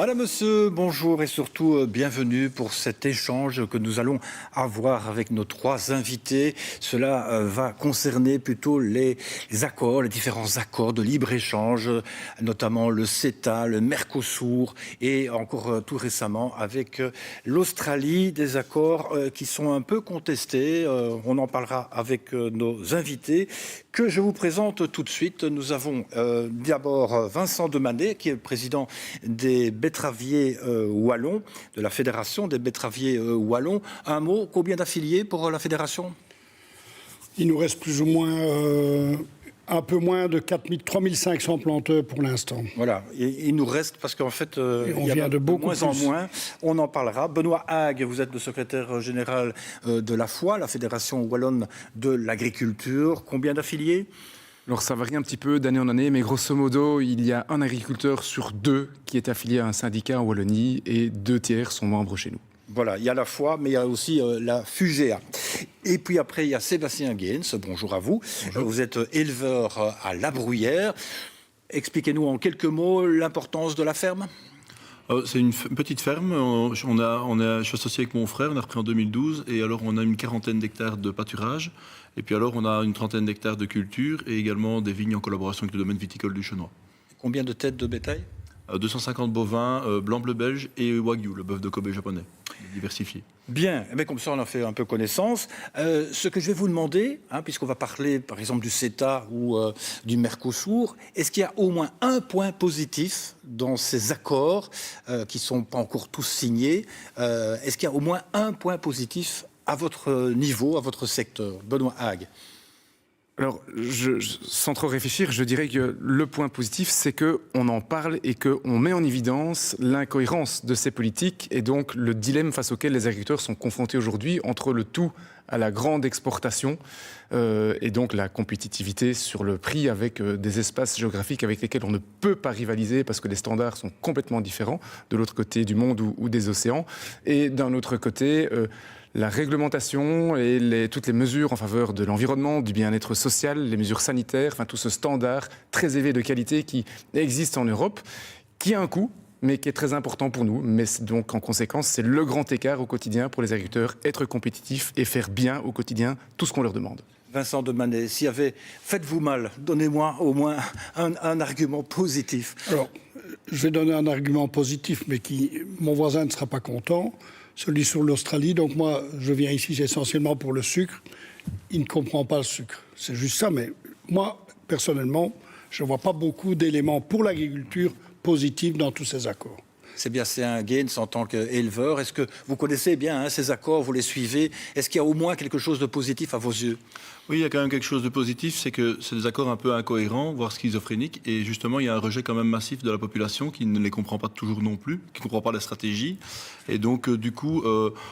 Madame, Monsieur, bonjour et surtout bienvenue pour cet échange que nous allons avoir avec nos trois invités. Cela va concerner plutôt les accords, les différents accords de libre-échange, notamment le CETA, le Mercosur et encore tout récemment avec l'Australie, des accords qui sont un peu contestés. On en parlera avec nos invités que je vous présente tout de suite. Nous avons d'abord Vincent Demanet, qui est le président des betteraviers wallons, de la Fédération des betteraviers wallons. Un mot, combien d'affiliés pour la Fédération ? Il nous reste plus ou moins un peu moins de 3500 planteurs pour l'instant. Voilà, et il nous reste parce qu'en fait, il y a de moins en moins. On en parlera. Benoît Hague, vous êtes le secrétaire général de la FOA, la Fédération wallonne de l'agriculture. Combien d'affiliés ? Alors ça varie un petit peu d'année en année, mais grosso modo, il y a un agriculteur sur deux qui est affilié à un syndicat en Wallonie et 2 tiers sont membres chez nous. Voilà, il y a la FOA, mais il y a aussi la FUGEA. Et puis après, il y a Sébastien Gaines. Bonjour à vous. Bonjour. Vous êtes éleveur à La Bruyère. Expliquez-nous en quelques mots l'importance de la ferme. C'est une petite ferme. Je suis associé avec mon frère, on a repris en 2012. Et alors, on a une 40aine d'hectares de pâturage. Et puis alors, on a une 30aine d'hectares de culture et également des vignes en collaboration avec le domaine viticole du Chenois. Combien de têtes de bétail ? 250 bovins, blanc-bleu belge et wagyu, le bœuf de Kobe japonais, diversifié. Bien, mais comme ça on a fait un peu connaissance. Ce que je vais vous demander, puisqu'on va parler par exemple du CETA ou du Mercosur, est-ce qu'il y a au moins un point positif dans ces accords qui ne sont pas encore tous signés? Est-ce qu'il y a au moins un point positif à votre niveau, à votre secteur? Benoît Hague. Alors, sans trop réfléchir, je dirais que le point positif, c'est qu'on en parle et qu'on met en évidence l'incohérence de ces politiques et donc le dilemme face auquel les agriculteurs sont confrontés aujourd'hui entre le tout à la grande exportation et donc la compétitivité sur le prix avec des espaces géographiques avec lesquels on ne peut pas rivaliser parce que les standards sont complètement différents de l'autre côté du monde ou des océans. Et d'un autre côté, la réglementation et toutes les mesures en faveur de l'environnement, du bien-être social, les mesures sanitaires, enfin tout ce standard très élevé de qualité qui existe en Europe, qui a un coût, mais qui est très important pour nous. Mais donc, en conséquence, c'est le grand écart au quotidien pour les agriculteurs, être compétitifs et faire bien au quotidien tout ce qu'on leur demande. Vincent Demanet, s'il y avait « faites-vous mal », donnez-moi au moins un argument positif. Alors, je vais donner un argument positif, mais mon voisin ne sera pas content. Celui sur l'Australie. Donc moi, je viens ici essentiellement pour le sucre. Il ne comprend pas le sucre. C'est juste ça. Mais moi, personnellement, je ne vois pas beaucoup d'éléments pour l'agriculture positifs dans tous ces accords. Sébastien Gaines, en tant qu'éleveur, est-ce que vous connaissez bien ces accords, vous les suivez? Est-ce qu'il y a au moins quelque chose de positif à vos yeux? Oui, il y a quand même quelque chose de positif, c'est que c'est des accords un peu incohérents, voire schizophréniques, et justement, il y a un rejet quand même massif de la population qui ne les comprend pas toujours non plus, qui ne comprend pas la stratégie. Et donc, du coup,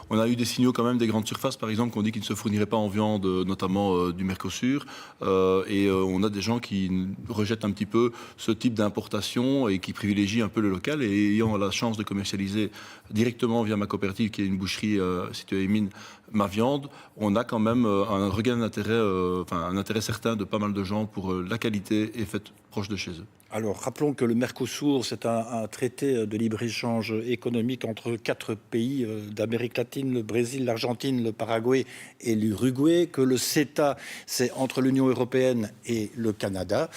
on a eu des signaux quand même des grandes surfaces, par exemple, qu'on dit qu'ils ne se fourniraient pas en viande, notamment du Mercosur, et on a des gens qui rejettent un petit peu ce type d'importation et qui privilégient un peu le local, et ayant la chance de commercialiser directement via ma coopérative, qui est une boucherie située à Émine, ma viande, on a quand même un regain d'intérêt, un intérêt certain de pas mal de gens pour la qualité et faite proche de chez eux. Alors, rappelons que le Mercosur, c'est un traité de libre-échange économique entre 4 pays d'Amérique latine, le Brésil, l'Argentine, le Paraguay et l'Uruguay, que le CETA, c'est entre l'Union européenne et le Canada.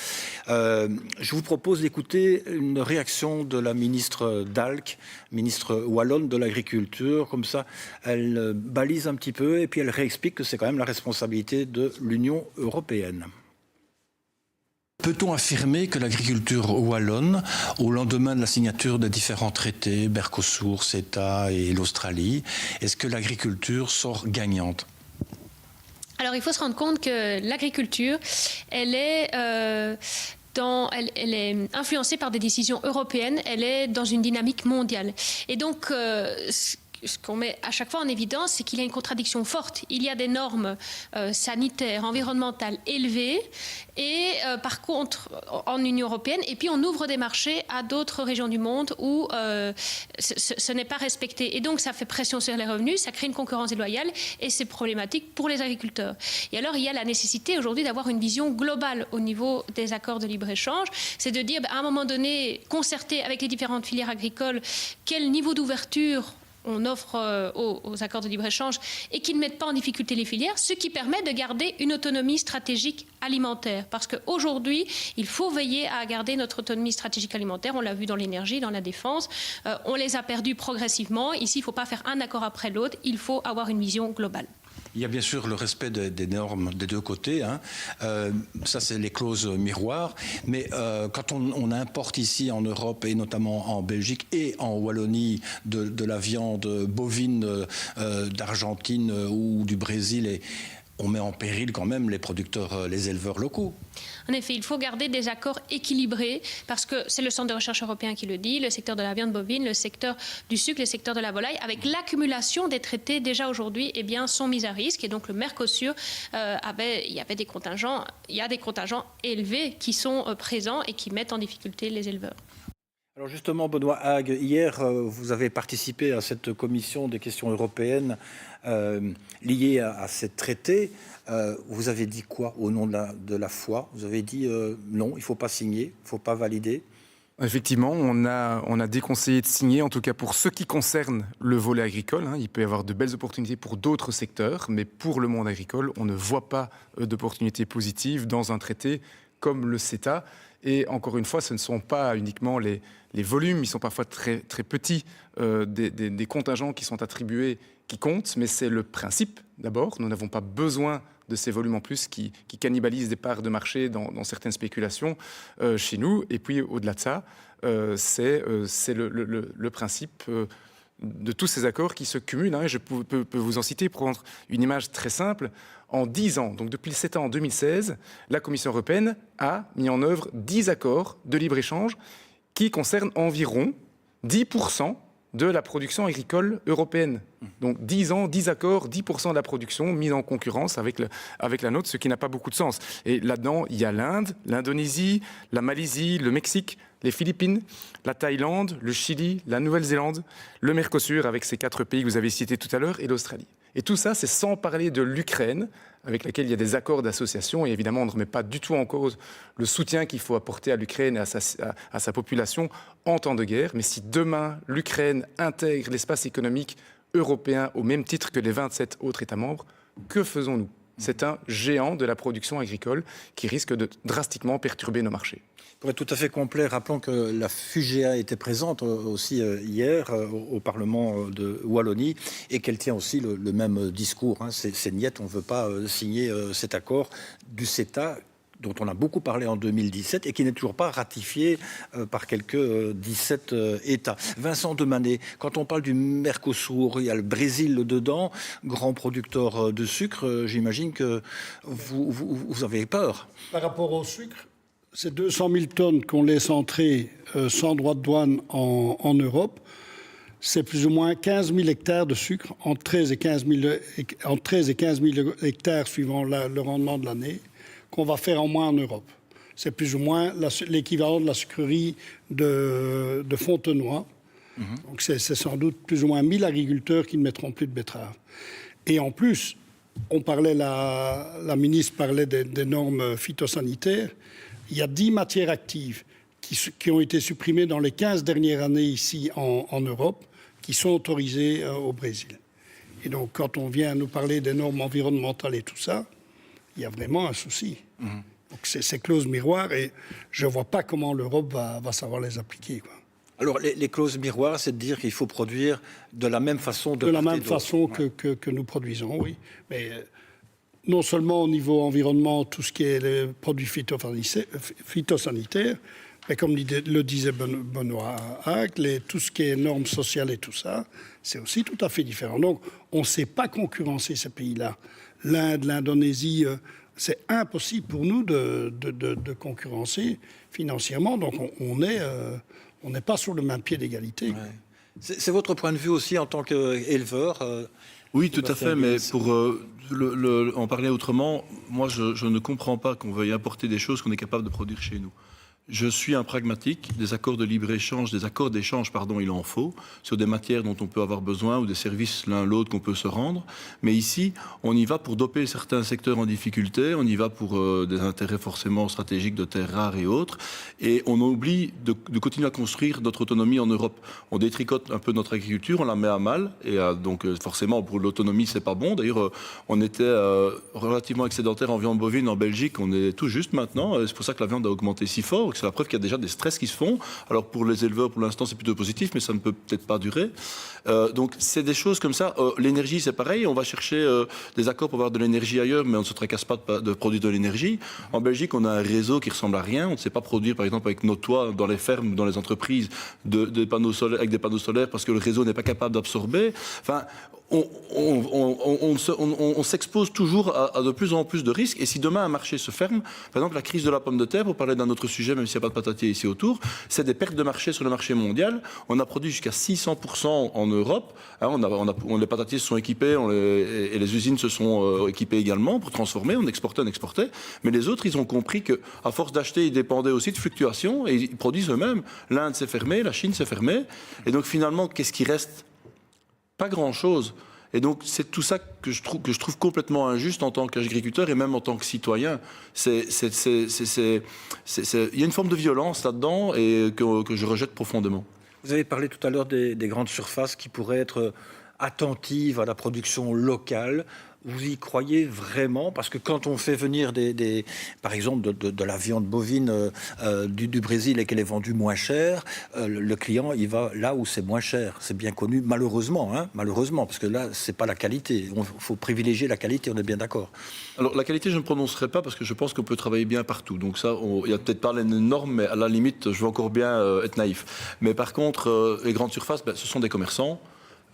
Je vous propose d'écouter une réaction de la ministre Dalk, ministre wallonne de l'Agriculture. Comme ça, elle balise un petit peu et puis elle réexplique que c'est quand même la responsabilité de l'Union européenne. Peut-on affirmer que l'agriculture wallonne, au lendemain de la signature des différents traités, Mercosur, CETA et l'Australie, est-ce que l'agriculture sort gagnante ? Alors, il faut se rendre compte que l'agriculture, elle est influencée par des décisions européennes, elle est dans une dynamique mondiale. Et donc, ce qu'on met à chaque fois en évidence, c'est qu'il y a une contradiction forte. Il y a des normes sanitaires, environnementales élevées, et par contre, en Union européenne, et puis on ouvre des marchés à d'autres régions du monde où ce n'est pas respecté. Et donc, ça fait pression sur les revenus, ça crée une concurrence déloyale, et c'est problématique pour les agriculteurs. Et alors, il y a la nécessité aujourd'hui d'avoir une vision globale au niveau des accords de libre-échange. C'est de dire, à un moment donné, concerter avec les différentes filières agricoles, quel niveau d'ouverture on offre aux accords de libre-échange et qui ne mettent pas en difficulté les filières, ce qui permet de garder une autonomie stratégique alimentaire. Parce qu'aujourd'hui, il faut veiller à garder notre autonomie stratégique alimentaire. On l'a vu dans l'énergie, dans la défense. On les a perdus progressivement. Ici, il ne faut pas faire un accord après l'autre. Il faut avoir une vision globale. Il y a bien sûr le respect des normes des deux côtés. Ça, c'est les clauses miroirs. Mais quand on importe ici en Europe, et notamment en Belgique et en Wallonie, de la viande bovine d'Argentine ou du Brésil, on met en péril quand même les producteurs, les éleveurs locaux. En effet, il faut garder des accords équilibrés parce que c'est le Centre de recherche européen qui le dit, le secteur de la viande bovine, le secteur du sucre, le secteur de la volaille, avec l'accumulation des traités déjà aujourd'hui, sont mis à risque. Et donc le Mercosur, il y a des contingents élevés qui sont présents et qui mettent en difficulté les éleveurs. Alors justement, Benoît Hague, hier, vous avez participé à cette commission des questions européennes liées à ces traités. Vous avez dit quoi au nom de la foi? Vous avez dit non, il ne faut pas signer, il ne faut pas valider. Effectivement, on a déconseillé de signer, en tout cas pour ce qui concerne le volet agricole. Il peut y avoir de belles opportunités pour d'autres secteurs, mais pour le monde agricole, on ne voit pas d'opportunités positives dans un traité comme le CETA. Et encore une fois, ce ne sont pas uniquement les volumes, ils sont parfois très, très petits, des contingents qui sont attribués qui comptent, mais c'est le principe d'abord. Nous n'avons pas besoin de ces volumes en plus qui cannibalisent des parts de marché dans certaines spéculations chez nous. Et puis au-delà de ça, c'est le principe de tous ces accords qui se cumulent. Et je peux vous en citer pour prendre une image très simple. En 10 ans, donc depuis le CETA en 2016, la Commission européenne a mis en œuvre 10 accords de libre-échange qui concernent environ 10% de la production agricole européenne. Donc 10 ans, 10 accords, 10% de la production mise en concurrence avec la nôtre, ce qui n'a pas beaucoup de sens. Et là-dedans, il y a l'Inde, l'Indonésie, la Malaisie, le Mexique, les Philippines, la Thaïlande, le Chili, la Nouvelle-Zélande, le Mercosur avec ces 4 pays que vous avez cités tout à l'heure et l'Australie. Et tout ça, c'est sans parler de l'Ukraine, avec laquelle il y a des accords d'association. Et évidemment, on ne remet pas du tout en cause le soutien qu'il faut apporter à l'Ukraine et à sa population en temps de guerre. Mais si demain, l'Ukraine intègre l'espace économique européen au même titre que les 27 autres États membres, que faisons-nous? C'est un géant de la production agricole qui risque de drastiquement perturber nos marchés. Pour être tout à fait complet, rappelons que la FUGEA était présente aussi hier au Parlement de Wallonie et qu'elle tient aussi le même discours. C'est niette, on ne veut pas signer cet accord du CETA dont on a beaucoup parlé en 2017 et qui n'est toujours pas ratifié par quelques 17 États. Vincent Demanet, quand on parle du Mercosur, il y a le Brésil dedans, grand producteur de sucre, j'imagine que vous avez peur. Par rapport au sucre, c'est 200 000 tonnes qu'on laisse entrer sans droit de douane en Europe. C'est plus ou moins 15 000 hectares de sucre, entre 13 et 15 000 hectares suivant le rendement de l'année, qu'on va faire en moins en Europe. C'est plus ou moins l'équivalent de la sucrerie de Fontenoy. Donc c'est sans doute plus ou moins 1000 agriculteurs qui ne mettront plus de betteraves. Et en plus, la ministre parlait des normes phytosanitaires. Il y a 10 matières actives qui ont été supprimées dans les 15 dernières années ici en Europe, qui sont autorisées au Brésil. Et donc, quand on vient nous parler des normes environnementales et tout ça, il y a vraiment un souci. Donc, c'est clauses miroirs et je ne vois pas comment l'Europe va savoir les appliquer, quoi. Alors, les clauses miroirs, c'est de dire qu'il faut produire de la même façon. De la même façon que nous produisons, oui. Mais non seulement au niveau environnement, tout ce qui est les produits phytosanitaires, mais comme le disait Benoît Hague, tout ce qui est normes sociales et tout ça, c'est aussi tout à fait différent. Donc, on ne sait pas concurrencer ces pays-là. L'Inde, l'Indonésie, c'est impossible pour nous de concurrencer financièrement. Donc, on n'est pas sur le même pied d'égalité. Ouais. C'est votre point de vue aussi en tant qu'éleveur Oui, tout à Sébastien fait, mais Guez. pour en parler autrement, moi je ne comprends pas qu'on veuille importer des choses qu'on est capable de produire chez nous. Je suis un pragmatique, des accords de libre-échange, des accords d'échange, pardon, il en faut, sur des matières dont on peut avoir besoin ou des services l'un l'autre qu'on peut se rendre. Mais ici, on y va pour doper certains secteurs en difficulté, on y va pour des intérêts forcément stratégiques de terres rares et autres, et on oublie de continuer à construire notre autonomie en Europe. On détricote un peu notre agriculture, on la met à mal, et donc forcément pour l'autonomie c'est pas bon. D'ailleurs, on était relativement excédentaire en viande bovine en Belgique, on est tout juste maintenant, c'est pour ça que la viande a augmenté si fort. C'est la preuve qu'il y a déjà des stress qui se font. Alors pour les éleveurs, pour l'instant, c'est plutôt positif, mais ça ne peut peut-être pas durer. Donc c'est des choses comme ça. L'énergie, c'est pareil. On va chercher des accords pour avoir de l'énergie ailleurs, mais on ne se tracasse pas de produire de l'énergie. En Belgique, on a un réseau qui ressemble à rien. On ne sait pas produire, par exemple, avec nos toits dans les fermes, dans les entreprises, des panneaux solaires, avec des panneaux solaires, parce que le réseau n'est pas capable d'absorber. Enfin, on s'expose toujours à de plus en plus de risques. Et si demain un marché se ferme, par exemple la crise de la pomme de terre, pour parler d'un autre sujet, même s'il n'y a pas de patatier ici autour, c'est des pertes de marché sur le marché mondial. On a produit jusqu'à 600% en Europe. Hein, les patatiers se sont équipés et les usines se sont équipées également pour transformer. On exportait. Mais les autres, ils ont compris qu'à force d'acheter, ils dépendaient aussi de fluctuations et ils produisent eux-mêmes. L'Inde s'est fermée, la Chine s'est fermée. Et donc finalement, qu'est-ce qui reste ? Pas grand-chose. Et donc, c'est tout ça que je trouve complètement injuste en tant qu'agriculteur et même en tant que citoyen. Il y a une forme de violence là-dedans et que je rejette profondément. Vous avez parlé tout à l'heure des grandes surfaces qui pourraient être attentives à la production locale. Vous y croyez vraiment? Parce que quand on fait venir par exemple de la viande bovine du Brésil et qu'elle est vendue moins cher, le client il va là où c'est moins cher. C'est bien connu, malheureusement, parce que là c'est pas la qualité. Il faut privilégier la qualité, on est bien d'accord. Alors la qualité, je ne prononcerai pas parce que je pense qu'on peut travailler bien partout. Donc ça, il y a peut-être pas les normes, mais à la limite, je veux encore bien être naïf. Mais par contre, les grandes surfaces, ce sont des commerçants.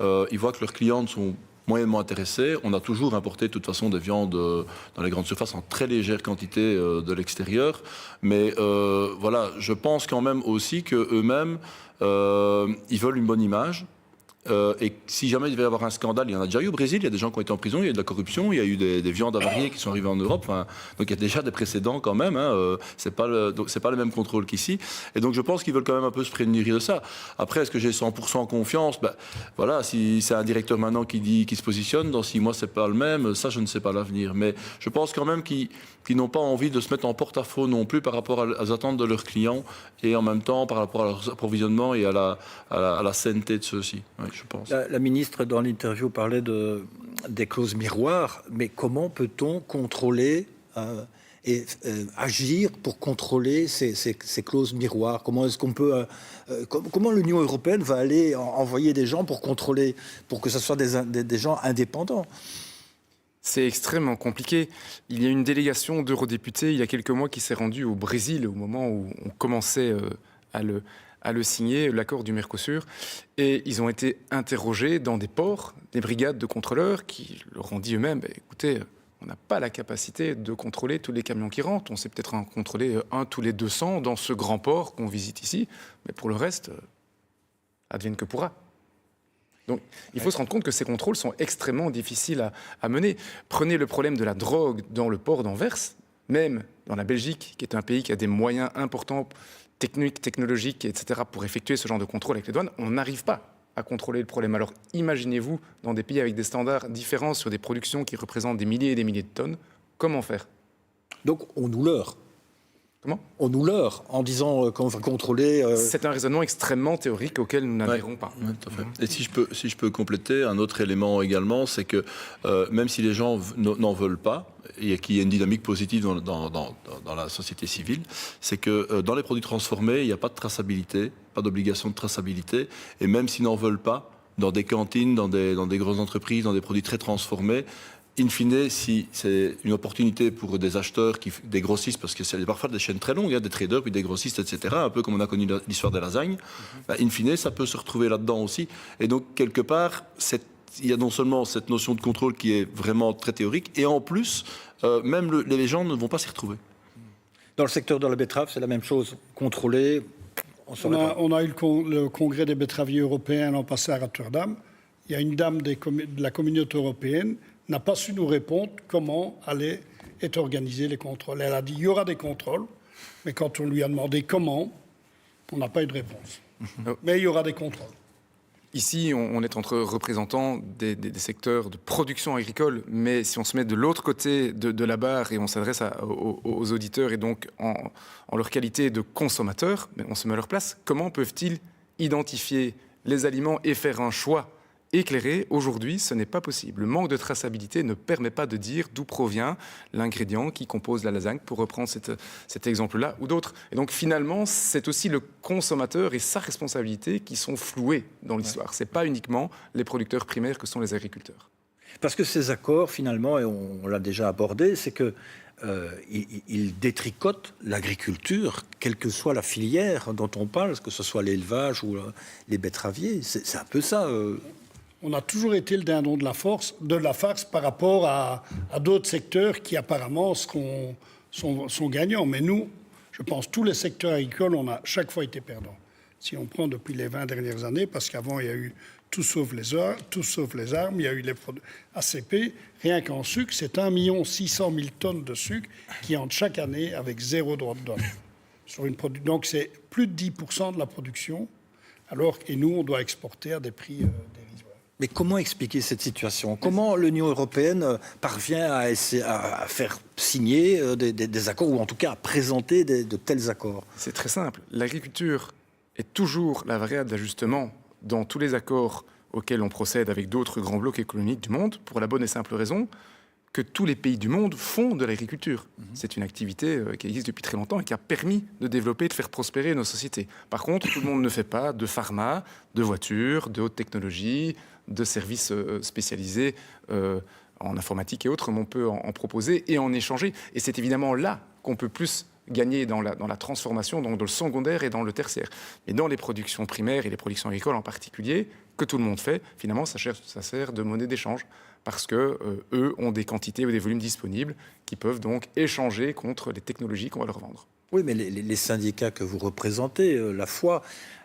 Ils voient que leurs clients sont moyennement intéressés. On a toujours importé de toute façon des viandes dans les grandes surfaces en très légère quantité de l'extérieur. Mais voilà, je pense quand même aussi qu'eux-mêmes, ils veulent une bonne image. Et si jamais il devait y avoir un scandale, il y en a déjà eu au Brésil, il y a des gens qui ont été en prison, il y a eu de la corruption, il y a eu des viandes avariées qui sont arrivées en Europe, donc il y a déjà des précédents quand même, c'est pas le même contrôle qu'ici, et donc je pense qu'ils veulent quand même un peu se prémunir de ça. Après, est-ce que j'ai 100% confiance? Voilà, si c'est un directeur maintenant qui se positionne, dans 6 mois c'est pas le même, ça je ne sais pas l'avenir, mais je pense quand même qu'ils n'ont pas envie de se mettre en porte-à-faux non plus par rapport aux attentes de leurs clients, et en même temps par rapport à leur approvisionnement et à la sainteté de ceux-ci. Oui, je pense. La ministre, dans l'interview, parlait des clauses miroirs, mais comment peut-on contrôler et agir pour contrôler ces clauses miroirs? Comment est-ce qu'on peut... comment l'Union européenne va aller envoyer des gens pour contrôler, pour que ce soit des gens indépendants? C'est extrêmement compliqué. Il y a une délégation d'eurodéputés il y a quelques mois qui s'est rendue au Brésil au moment où on commençait à le signer, l'accord du Mercosur. Et ils ont été interrogés dans des ports, des brigades de contrôleurs qui leur ont dit eux-mêmes, écoutez, on n'a pas la capacité de contrôler tous les camions qui rentrent. On sait peut-être en contrôler un tous les 200 dans ce grand port qu'on visite ici. Mais pour le reste, advienne que pourra. Donc, il faut se rendre compte que ces contrôles sont extrêmement difficiles à mener. Prenez le problème de la drogue dans le port d'Anvers, même dans la Belgique, qui est un pays qui a des moyens importants, techniques, technologiques, etc., pour effectuer ce genre de contrôle avec les douanes, on n'arrive pas à contrôler le problème. Alors, imaginez-vous, dans des pays avec des standards différents sur des productions qui représentent des milliers et des milliers de tonnes, comment faire? Donc, on nous leurre. Comment? On nous leurre en disant qu'on va contrôler... C'est un raisonnement extrêmement théorique auquel nous n'adhérons pas. Ouais, tout à fait. Et si je peux compléter, un autre élément également, c'est que même si les gens n'en veulent pas, et qu'il y a une dynamique positive dans la société civile, c'est que dans les produits transformés, il n'y a pas de traçabilité, pas d'obligation de traçabilité, et même s'ils n'en veulent pas, dans des cantines, dans des grosses entreprises, dans des produits très transformés, in fine, si c'est une opportunité pour des acheteurs, des grossistes, parce que c'est parfois des chaînes très longues, des traders, puis des grossistes, etc., un peu comme on a connu l'histoire des lasagnes, in fine, ça peut se retrouver là-dedans aussi. Et donc, quelque part, il y a non seulement cette notion de contrôle qui est vraiment très théorique, et en plus, même les gens ne vont pas s'y retrouver. Dans le secteur de la betterave, c'est la même chose. Contrôler, On a eu le congrès des betteraviers européens l'an passé à Rotterdam. Il y a une dame de la communauté européenne n'a pas su nous répondre comment allaient être organisés les contrôles. Elle a dit il y aura des contrôles, mais quand on lui a demandé comment, on n'a pas eu de réponse. Mais il y aura des contrôles. Ici, on est entre représentants des secteurs de production agricole, mais si on se met de l'autre côté de la barre et on s'adresse aux auditeurs et donc en leur qualité de consommateurs, on se met à leur place, comment peuvent-ils identifier les aliments et faire un choix éclairé? Aujourd'hui, ce n'est pas possible. Le manque de traçabilité ne permet pas de dire d'où provient l'ingrédient qui compose la lasagne, pour reprendre cet exemple-là, ou d'autres. Et donc finalement, c'est aussi le consommateur et sa responsabilité qui sont floués dans l'histoire. Ce n'est pas uniquement les producteurs primaires que sont les agriculteurs. Parce que ces accords, finalement, et on l'a déjà abordé, c'est que ils détricotent l'agriculture, quelle que soit la filière dont on parle, que ce soit l'élevage ou les betteraviers. C'est un peu ça. On a toujours été le dindon de la farce par rapport à d'autres secteurs qui apparemment sont gagnants. Mais nous, je pense, tous les secteurs agricoles, on a chaque fois été perdants. Si on prend depuis les 20 dernières années, parce qu'avant, il y a eu tout sauf les armes, il y a eu les produits ACP. Rien qu'en sucre, c'est 1 600 000 tonnes de sucre qui entrent chaque année avec 0 droit de douane. Donc c'est plus de 10% de la production, et nous, on doit exporter à des prix dérisoires. Mais comment expliquer cette situation? Comment l'Union européenne parvient à faire signer des accords, ou en tout cas à présenter de tels accords? C'est très simple. L'agriculture est toujours la variable d'ajustement dans tous les accords auxquels on procède avec d'autres grands blocs économiques du monde, pour la bonne et simple raison que tous les pays du monde font de l'agriculture. C'est une activité qui existe depuis très longtemps et qui a permis de développer et de faire prospérer nos sociétés. Par contre, tout le monde ne fait pas de pharma, de voitures, de haute technologie, de services spécialisés en informatique et autres, mais on peut en proposer et en échanger. Et c'est évidemment là qu'on peut plus gagner dans la transformation, donc dans le secondaire et dans le tertiaire. Mais dans les productions primaires et les productions agricoles en particulier, que tout le monde fait, finalement, ça sert de monnaie d'échange. Parce que eux ont des quantités ou des volumes disponibles qui peuvent donc échanger contre les technologies qu'on va leur vendre. Oui, mais les syndicats que vous représentez, la foi,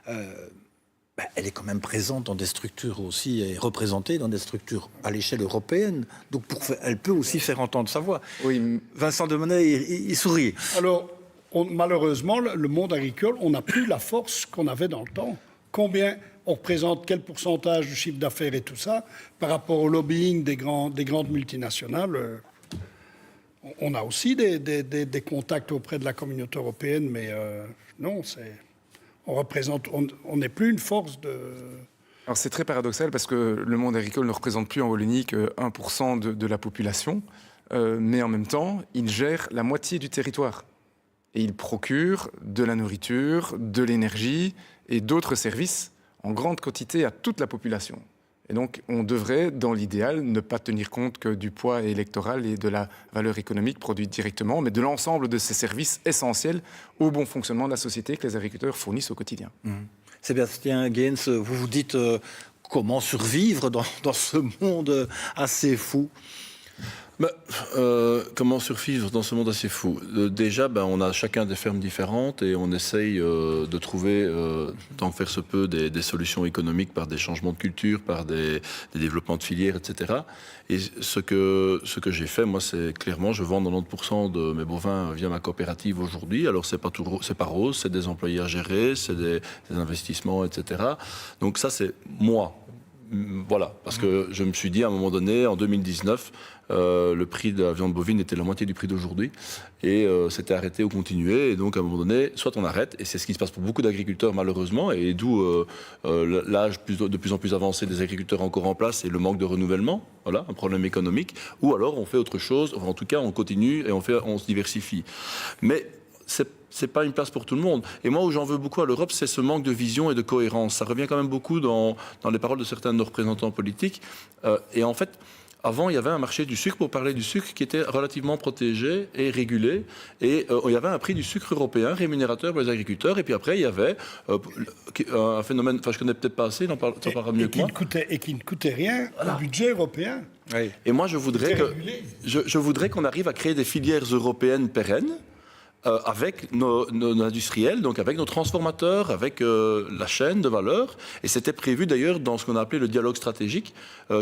elle est quand même présente dans des structures aussi, et représentée dans des structures à l'échelle européenne. Donc elle peut aussi faire entendre sa voix. Oui. Vincent Demonnet, il sourit. Alors, malheureusement, le monde agricole, on n'a plus la force qu'on avait dans le temps. On représente quel pourcentage du chiffre d'affaires et tout ça par rapport au lobbying des grandes multinationales. On a aussi des contacts auprès de la communauté européenne, mais non, on n'est plus une force de... Alors c'est très paradoxal parce que le monde agricole ne représente plus en Wallonie que 1% de la population, mais en même temps, il gère la moitié du territoire. Et il procure de la nourriture, de l'énergie et d'autres services en grande quantité à toute la population. Et donc, on devrait, dans l'idéal, ne pas tenir compte que du poids électoral et de la valeur économique produite directement, mais de l'ensemble de ces services essentiels au bon fonctionnement de la société que les agriculteurs fournissent au quotidien. Sébastien Gaines, vous vous dites comment survivre dans ce monde assez fou? Comment survivre dans ce monde assez fou? Déjà, on a chacun des fermes différentes et on essaye de trouver, tant que faire se peut, des solutions économiques par des changements de culture, par des développements de filières, etc. Et ce que j'ai fait, moi, c'est clairement, je vends 90% de mes bovins via ma coopérative aujourd'hui. Alors, c'est pas rose, c'est des employés à gérer, c'est des investissements, etc. Donc ça, c'est moi. Voilà, parce que je me suis dit à un moment donné, en 2019, le prix de la viande bovine était la moitié du prix d'aujourd'hui et c'était arrêté ou continué. Et donc à un moment donné, soit on arrête, et c'est ce qui se passe pour beaucoup d'agriculteurs malheureusement, et d'où l'âge de plus en plus avancé des agriculteurs encore en place et le manque de renouvellement, voilà, un problème économique, ou alors on fait autre chose, enfin, en tout cas on continue et on se diversifie. Mais c'est pas une place pour tout le monde. Et moi, où j'en veux beaucoup à l'Europe, c'est ce manque de vision et de cohérence. Ça revient quand même beaucoup dans les paroles de certains de nos représentants politiques. Et en fait, avant, il y avait un marché du sucre, pour parler du sucre, qui était relativement protégé et régulé. Et il y avait un prix du sucre européen rémunérateur pour les agriculteurs. Et puis après, il y avait un phénomène, enfin, je ne connais peut-être pas assez, t'en parleras mieux que moi. Qui ne coûtait rien au budget européen. Oui. Et moi, je voudrais qu'on arrive à créer des filières européennes pérennes, avec nos industriels, donc avec nos transformateurs, avec la chaîne de valeur. Et c'était prévu d'ailleurs dans ce qu'on a appelé le dialogue stratégique,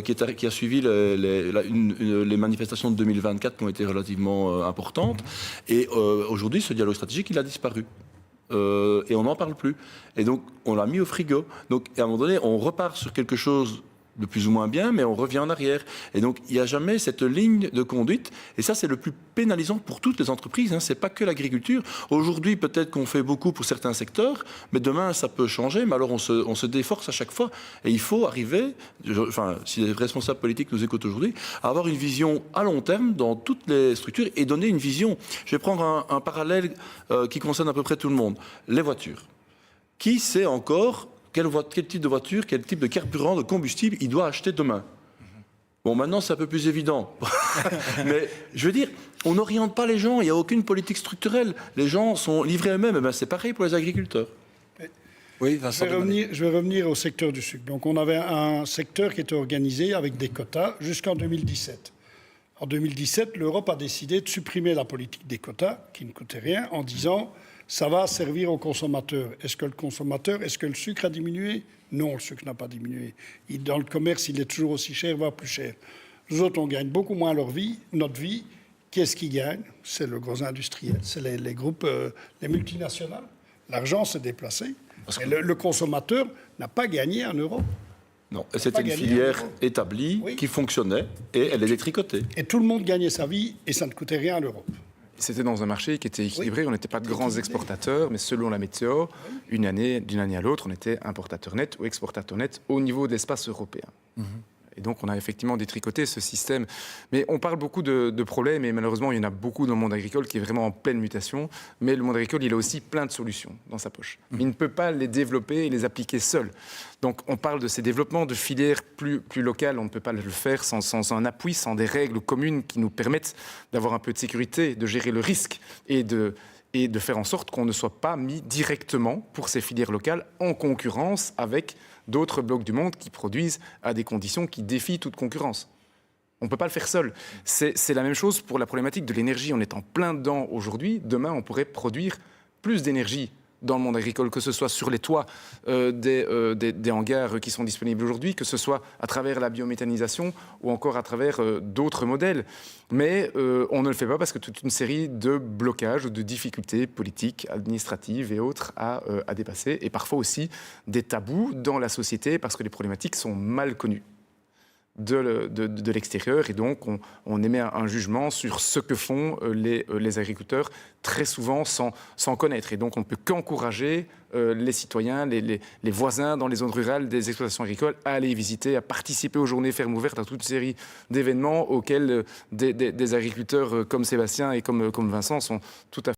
qui a suivi les manifestations de 2024 qui ont été relativement importantes. Et aujourd'hui, ce dialogue stratégique, il a disparu. Et on n'en parle plus. Et donc, on l'a mis au frigo. Donc, à un moment donné, on repart sur quelque chose de plus ou moins bien, mais on revient en arrière. Et donc, il n'y a jamais cette ligne de conduite. Et ça, c'est le plus pénalisant pour toutes les entreprises. Ce n'est pas que l'agriculture. Aujourd'hui, peut-être qu'on fait beaucoup pour certains secteurs, mais demain, ça peut changer. Mais alors, on se déforce à chaque fois. Et il faut arriver, si les responsables politiques nous écoutent aujourd'hui, à avoir une vision à long terme dans toutes les structures et donner une vision. Je vais prendre un parallèle qui concerne à peu près tout le monde. Les voitures. Qui sait encore quel type de voiture, quel type de carburant, de combustible il doit acheter demain? Bon, maintenant, c'est un peu plus évident. Mais je veux dire, on n'oriente pas les gens, il n'y a aucune politique structurelle. Les gens sont livrés eux-mêmes. Ben, c'est pareil pour les agriculteurs. Oui, Vincent. Je vais revenir au secteur du sucre. Donc, on avait un secteur qui était organisé avec des quotas jusqu'en 2017. En 2017, l'Europe a décidé de supprimer la politique des quotas, qui ne coûtait rien, en disant ça va servir aux consommateurs. Est-ce que le sucre a diminué? Non, le sucre n'a pas diminué. Dans le commerce, il est toujours aussi cher, voire plus cher. Nous autres, on gagne beaucoup moins notre vie. Qui est-ce qui gagne? C'est le gros industriel, c'est les groupes, les multinationales. L'argent s'est déplacé. Et le consommateur n'a pas gagné en Europe. Non, c'était une filière établie qui fonctionnait et elle est détricotée. Et tout le monde gagnait sa vie et ça ne coûtait rien à l'Europe. C'était dans un marché qui était équilibré. On n'était pas de grands exportateurs, mais selon la météo, d'une année à l'autre, on était importateur net ou exportateur net au niveau de l'espace européen. Et donc, on a effectivement détricoté ce système. Mais on parle beaucoup de problèmes, et malheureusement, il y en a beaucoup dans le monde agricole qui est vraiment en pleine mutation. Mais le monde agricole, il a aussi plein de solutions dans sa poche. Il ne peut pas les développer et les appliquer seul. Donc, on parle de ces développements de filières plus locales. On ne peut pas le faire sans un appui, sans des règles communes qui nous permettent d'avoir un peu de sécurité, de gérer le risque et de faire en sorte qu'on ne soit pas mis directement pour ces filières locales en concurrence avec d'autres blocs du monde qui produisent à des conditions qui défient toute concurrence. On ne peut pas le faire seul. C'est la même chose pour la problématique de l'énergie. On est en plein dedans aujourd'hui. Demain, on pourrait produire plus d'énergie dans le monde agricole, que ce soit sur les toits des hangars qui sont disponibles aujourd'hui, que ce soit à travers la biométhanisation ou encore à travers d'autres modèles. Mais on ne le fait pas parce que toute une série de blocages, de difficultés politiques, administratives et autres à dépasser. Et parfois aussi des tabous dans la société parce que les problématiques sont mal connues de l'extérieur, et donc on émet un jugement sur ce que font les agriculteurs très souvent sans connaître, et donc on ne peut qu'encourager les citoyens, les voisins dans les zones rurales des exploitations agricoles à aller visiter, à participer aux journées fermes ouvertes, à toute une série d'événements auxquels des agriculteurs comme Sébastien et comme Vincent sont tout à fait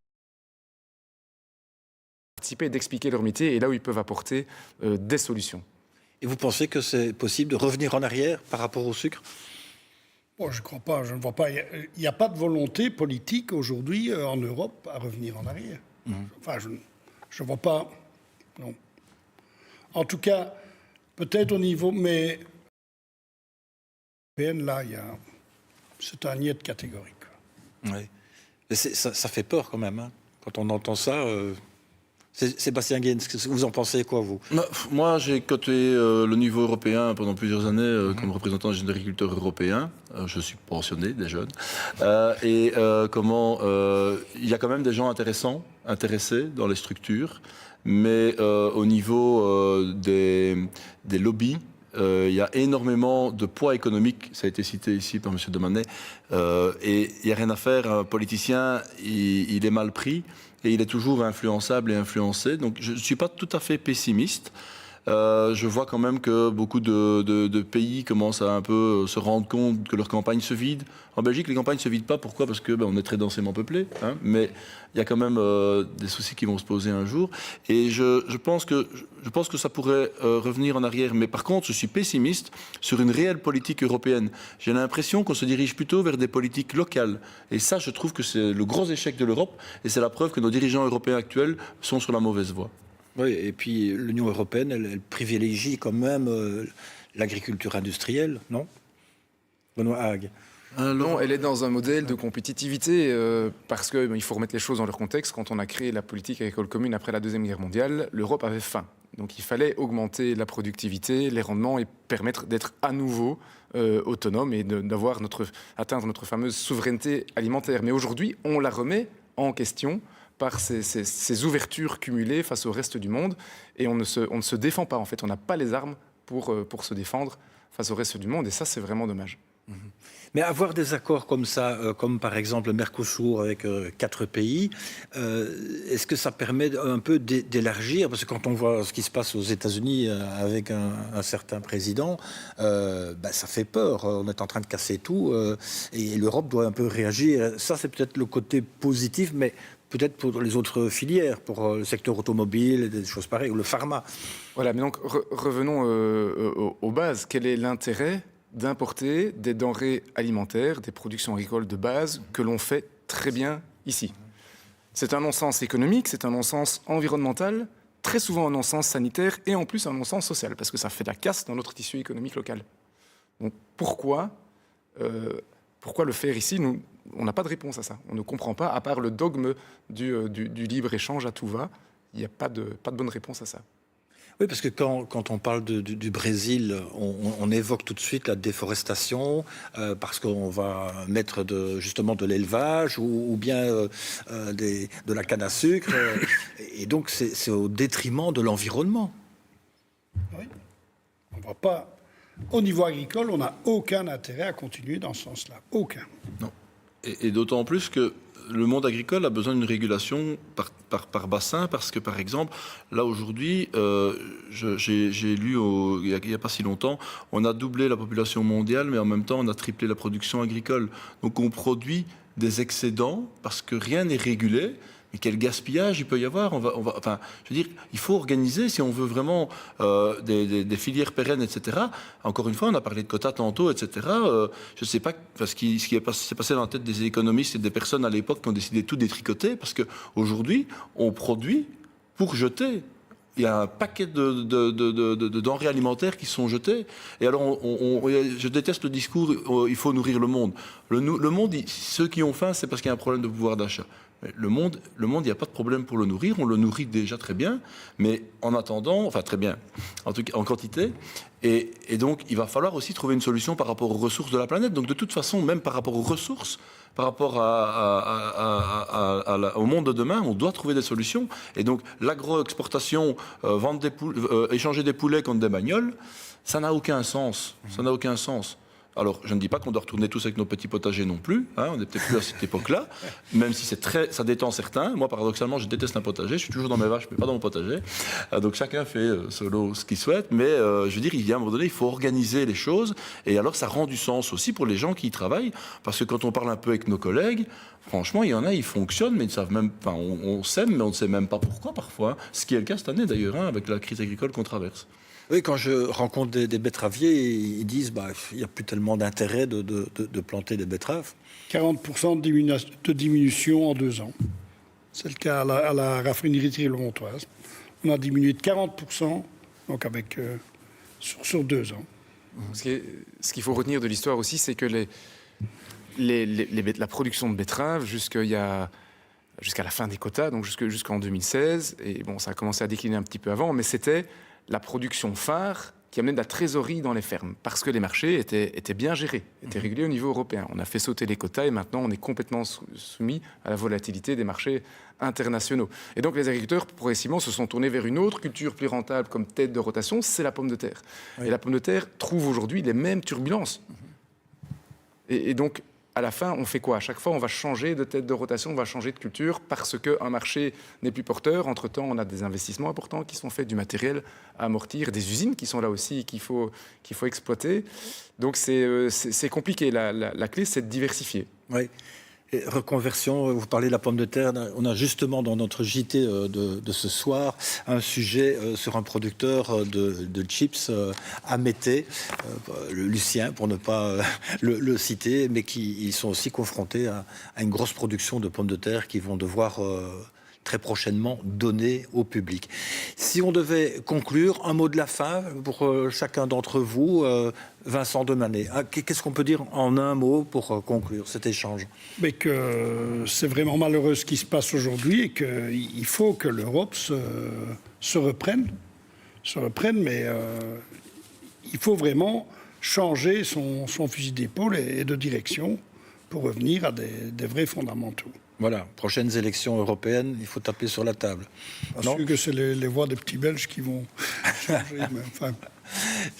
participer, d'expliquer leur métier et là où ils peuvent apporter des solutions. Et vous pensez que c'est possible de revenir en arrière par rapport au sucre? Bon, je ne crois pas, je ne vois pas. Il n'y a pas de volonté politique aujourd'hui en Europe à revenir en arrière. Enfin, je ne vois pas. Non. En tout cas, peut-être au niveau. Mais. Là, c'est un niet catégorique. Oui. Ça fait peur quand même, hein, quand on entend ça. Sébastien Gaines, vous en pensez quoi, vous? Moi, j'ai coté le niveau européen pendant plusieurs années comme représentant des agriculteurs européens. Je suis pensionné des jeunes. Il y a quand même des gens intéressés dans les structures, mais au niveau des lobbies, il y a énormément de poids économique, ça a été cité ici par M. Demanet, et il n'y a rien à faire. Un politicien, il est mal pris. Et il est toujours influençable et influencé. Donc je ne suis pas tout à fait pessimiste. Je vois quand même que beaucoup de pays commencent à un peu se rendre compte que leurs campagnes se vident. En Belgique, les campagnes ne se vident pas. Pourquoi? Parce que on est très densément peuplé. Mais il y a quand même des soucis qui vont se poser un jour. Et je pense que ça pourrait revenir en arrière. Mais par contre, je suis pessimiste sur une réelle politique européenne. J'ai l'impression qu'on se dirige plutôt vers des politiques locales. Et ça, je trouve que c'est le gros échec de l'Europe. Et c'est la preuve que nos dirigeants européens actuels sont sur la mauvaise voie. Oui, et puis l'Union européenne, elle privilégie quand même l'agriculture industrielle, non? Benoît Hague. Non, elle est dans un modèle de compétitivité parce qu'il faut remettre les choses dans leur contexte. Quand on a créé la politique agricole commune après la Deuxième Guerre mondiale, l'Europe avait faim. Donc il fallait augmenter la productivité, les rendements et permettre d'être à nouveau autonome et atteindre notre fameuse souveraineté alimentaire. Mais aujourd'hui, on la remet en question par ces ouvertures cumulées face au reste du monde et on ne se défend pas. En fait, on n'a pas les armes pour se défendre face au reste du monde et ça, c'est vraiment dommage. Mais avoir des accords comme ça, comme par exemple le Mercosur avec 4 pays, est-ce que ça permet un peu d'élargir? Parce que quand on voit ce qui se passe aux États-Unis avec un certain président, ça fait peur. On est en train de casser tout et l'Europe doit un peu réagir. Ça, c'est peut-être le côté positif, mais peut-être pour les autres filières, pour le secteur automobile, des choses pareilles, ou le pharma. Voilà, mais donc revenons aux bases. Quel est l'intérêt d'importer des denrées alimentaires, des productions agricoles de base que l'on fait très bien ici? C'est un non-sens économique, c'est un non-sens environnemental, très souvent un non-sens sanitaire et en plus un non-sens social, parce que ça fait la casse dans notre tissu économique local. Donc pourquoi le faire ici? On n'a pas de réponse à ça. On ne comprend pas, à part le dogme du libre-échange à tout va, il n'y a pas de bonne réponse à ça. Oui, parce que quand on parle du Brésil, on évoque tout de suite la déforestation, parce qu'on va mettre justement de l'élevage ou bien de la canne à sucre. Et donc, c'est au détriment de l'environnement. Oui. On ne va pas... Au niveau agricole, on n'a aucun intérêt à continuer dans ce sens-là. Aucun. Non. Et d'autant plus que le monde agricole a besoin d'une régulation par bassin, parce que, par exemple, là, aujourd'hui, j'ai lu, il n'y a pas si longtemps, on a doublé la population mondiale, mais en même temps, on a triplé la production agricole. Donc, on produit des excédents parce que rien n'est régulé. Mais quel gaspillage il peut y avoir? Enfin, je veux dire, il faut organiser si on veut vraiment des filières pérennes, etc. Encore une fois, on a parlé de quotas tantôt, etc. Je ne sais pas ce qui s'est passé dans la tête des économistes et des personnes à l'époque qui ont décidé de tout détricoter, parce qu'aujourd'hui, on produit pour jeter. Il y a un paquet de denrées alimentaires qui sont jetées. Et alors, je déteste le discours il faut nourrir le monde. Le monde, ceux qui ont faim, c'est parce qu'il y a un problème de pouvoir d'achat. Mais le monde, il n'y a pas de problème pour le nourrir. On le nourrit déjà très bien, mais en attendant, enfin très bien, en tout cas en quantité. Et donc, il va falloir aussi trouver une solution par rapport aux ressources de la planète. Donc, de toute façon, même par rapport aux ressources, par rapport au monde de demain, on doit trouver des solutions. Et donc, l'agro-exportation, échanger des poulets contre des bagnoles, ça n'a aucun sens. Ça n'a aucun sens. Alors, je ne dis pas qu'on doit retourner tous avec nos petits potagers non plus. Hein, on n'est peut-être plus à cette époque-là, même si ça détend certains. Moi, paradoxalement, je déteste un potager. Je suis toujours dans mes vaches, mais pas dans mon potager. Donc, chacun fait solo ce qu'il souhaite. Mais je veux dire, il y a un moment donné, il faut organiser les choses. Et alors, ça rend du sens aussi pour les gens qui y travaillent. Parce que quand on parle un peu avec nos collègues, franchement, il y en a, ils fonctionnent, mais ils ne savent même pas. On s'aime, mais on ne sait même pas pourquoi parfois. Ce qui est le cas cette année, d'ailleurs, hein, avec la crise agricole qu'on traverse. Oui, quand je rencontre des betteraviers, ils disent il n'y a plus tellement d'intérêt de planter des betteraves. 40% de diminution en 2 ans. C'est le cas à la raffinerie Trier-le-Montoise. On a diminué de 40%, donc sur 2 ans. Ce qu'il faut retenir de l'histoire aussi, c'est que la production de betteraves, jusqu'à la fin des quotas, donc jusqu'en 2016, et bon, ça a commencé à décliner un petit peu avant, mais c'était la production phare qui amenait de la trésorerie dans les fermes, parce que les marchés étaient bien gérés, étaient régulés au niveau européen. On a fait sauter les quotas et maintenant on est complètement soumis à la volatilité des marchés internationaux. Et donc les agriculteurs, progressivement, se sont tournés vers une autre culture plus rentable comme tête de rotation, c'est la pomme de terre. Oui. Et la pomme de terre trouve aujourd'hui les mêmes turbulences. Et donc, à la fin, on fait quoi? À chaque fois, on va changer de tête de rotation, on va changer de culture parce qu'un marché n'est plus porteur. Entre-temps, on a des investissements importants qui sont faits, du matériel à amortir, des usines qui sont là aussi qu'il faut exploiter. Donc, c'est compliqué. La clé, c'est de diversifier. Oui. Et reconversion, vous parlez de la pomme de terre. On a justement dans notre JT de ce soir un sujet sur un producteur de chips à Mété, Lucien pour ne pas le citer, mais ils sont aussi confrontés à une grosse production de pommes de terre qui vont devoir très prochainement donné au public. Si on devait conclure, un mot de la fin pour chacun d'entre vous, Vincent Demanet. Qu'est-ce qu'on peut dire en un mot pour conclure cet échange? Mais que c'est vraiment malheureux ce qui se passe aujourd'hui et qu'il faut que l'Europe se reprenne, mais il faut vraiment changer son fusil d'épaule et de direction pour revenir à des vrais fondamentaux. Voilà, prochaines élections européennes, il faut taper sur la table. Parce que c'est les voix des petits Belges qui vont changer. Mais enfin...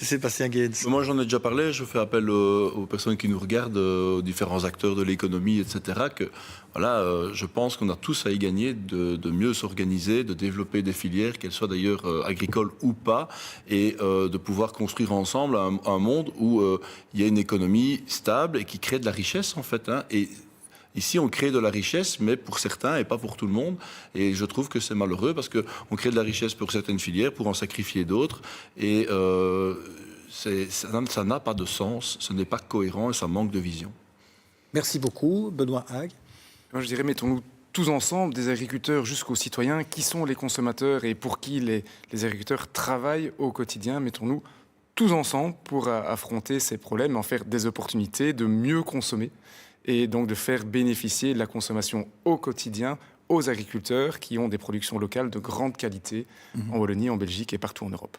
Sébastien Gaines. Moi, j'en ai déjà parlé. Je fais appel aux personnes qui nous regardent, aux différents acteurs de l'économie, etc. Que voilà, je pense qu'on a tous à y gagner de mieux s'organiser, de développer des filières, qu'elles soient d'ailleurs agricoles ou pas, et de pouvoir construire ensemble un monde où il y a une économie stable et qui crée de la richesse, en fait. Et ici, on crée de la richesse, mais pour certains et pas pour tout le monde. Et je trouve que c'est malheureux parce qu'on crée de la richesse pour certaines filières, pour en sacrifier d'autres. Et ça n'a pas de sens, ce n'est pas cohérent et ça manque de vision. Merci beaucoup, Benoît Hague. Moi, je dirais, mettons-nous tous ensemble, des agriculteurs jusqu'aux citoyens, qui sont les consommateurs et pour qui les agriculteurs travaillent au quotidien. Mettons-nous tous ensemble pour affronter ces problèmes, en faire des opportunités de mieux consommer et donc de faire bénéficier de la consommation au quotidien aux agriculteurs qui ont des productions locales de grande qualité en Wallonie, en Belgique et partout en Europe.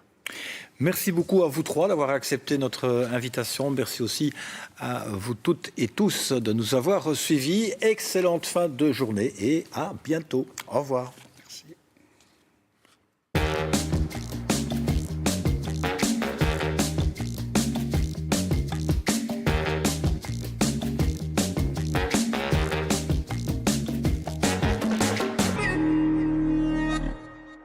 Merci beaucoup à vous trois d'avoir accepté notre invitation. Merci aussi à vous toutes et tous de nous avoir suivis. Excellente fin de journée et à bientôt. Au revoir.